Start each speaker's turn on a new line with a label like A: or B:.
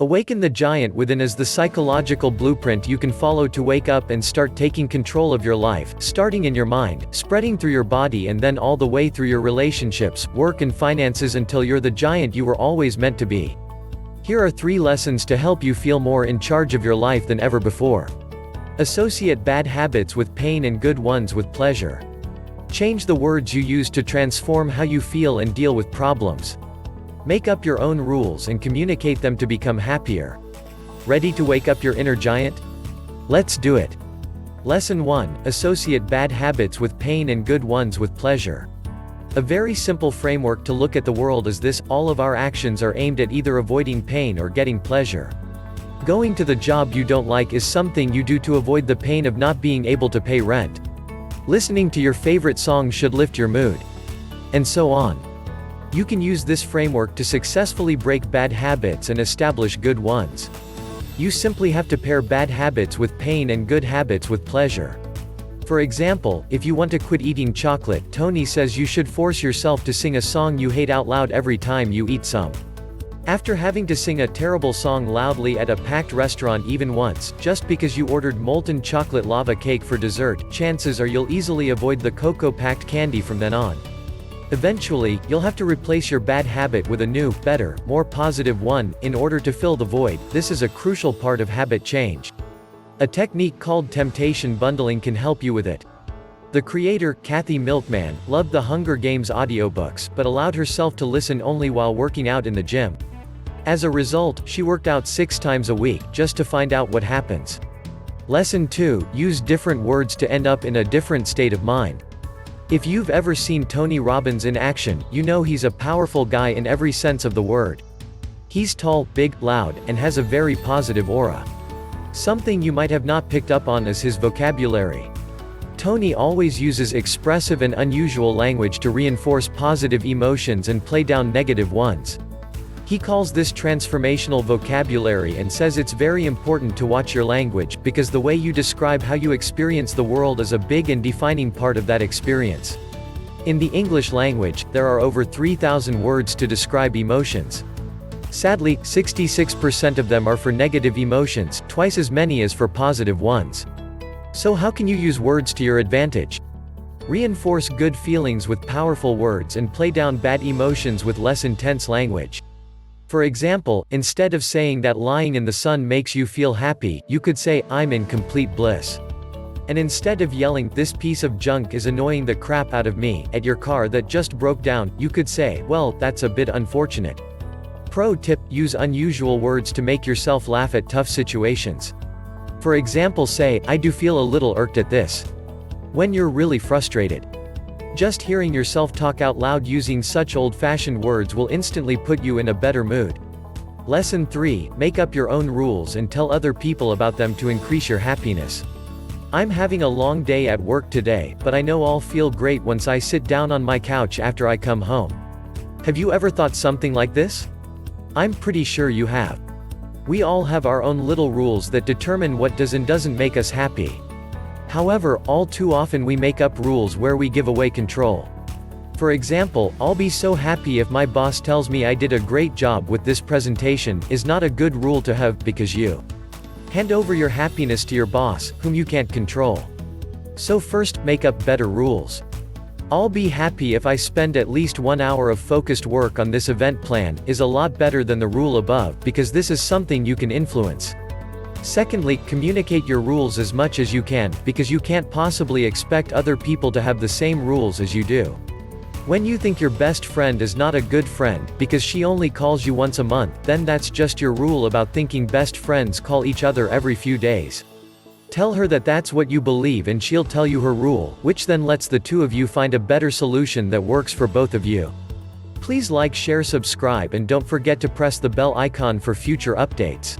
A: Awaken the Giant Within is the psychological blueprint you can follow to wake up and start taking control of your life, starting in your mind, spreading through your body and then all the way through your relationships, work and finances until you're the giant you were always meant to be. Here are 3 lessons to help you feel more in charge of your life than ever before. Associate bad habits with pain and good ones with pleasure. Change the words you use to transform how you feel and deal with problems. Make up your own rules and communicate them to become happier. Ready to wake up your inner giant? Let's do it. Lesson 1. Associate bad habits with pain and good ones with pleasure. A very simple framework to look at the world is this: all of our actions are aimed at either avoiding pain or getting pleasure. Going to the job you don't like is something you do to avoid the pain of not being able to pay rent. Listening to your favorite song should lift your mood. And so on. You can use this framework to successfully break bad habits and establish good ones. You simply have to pair bad habits with pain and good habits with pleasure. For example, if you want to quit eating chocolate, Tony says you should force yourself to sing a song you hate out loud every time you eat some. After having to sing a terrible song loudly at a packed restaurant even once, just because you ordered molten chocolate lava cake for dessert, chances are you'll easily avoid the cocoa-packed candy from then on. Eventually, you'll have to replace your bad habit with a new, better, more positive one, in order to fill the void. This is a crucial part of habit change. A technique called temptation bundling can help you with it. The creator, Milkman, loved the Hunger Games audiobooks, but allowed herself to listen only while working out in the gym. As a result, she worked out 6 times a week, just to find out what happens. Lesson 2. Use different words to end up in a different state of mind. If you've ever seen Tony Robbins in action, you know he's a powerful guy in every sense of the word. He's tall, big, loud, and has a very positive aura. Something you might have not picked up on is his vocabulary. Tony always uses expressive and unusual language to reinforce positive emotions and play down negative ones. He calls this transformational vocabulary and says it's very important to watch your language, because the way you describe how you experience the world is a big and defining part of that experience. In the English language, there are over 3,000 words to describe emotions. Sadly, 66% of them are for negative emotions, twice as many as for positive ones. So how can you use words to your advantage? Reinforce good feelings with powerful words and play down bad emotions with less intense language. For example, instead of saying that lying in the sun makes you feel happy, you could say, "I'm in complete bliss." And instead of yelling, "This piece of junk is annoying the crap out of me," at your car that just broke down, you could say, "Well, that's a bit unfortunate." Pro tip: use unusual words to make yourself laugh at tough situations. For example, say, "I do feel a little irked at this," when you're really frustrated. Just hearing yourself talk out loud using such old-fashioned words will instantly put you in a better mood. Lesson 3. Make up your own rules and tell other people about them to increase your happiness. I'm having a long day at work today, but I know I'll feel great once I sit down on my couch after I come home. Have you ever thought something like this? I'm pretty sure you have. We all have our own little rules that determine what does and doesn't make us happy. However, all too often we make up rules where we give away control. For example, "I'll be so happy if my boss tells me I did a great job with this presentation," is not a good rule to have, because you hand over your happiness to your boss, whom you can't control. So first, make up better rules. "I'll be happy if I spend at least 1 hour of focused work on this event plan," is a lot better than the rule above, because this is something you can influence. Secondly, communicate your rules as much as you can, because you can't possibly expect other people to have the same rules as you do. When you think your best friend is not a good friend, because she only calls you once a month, then that's just your rule about thinking best friends call each other every few days. Tell her that that's what you believe and she'll tell you her rule, which then lets the two of you find a better solution that works for both of you. Please like, share, subscribe, and don't forget to press the bell icon for future updates.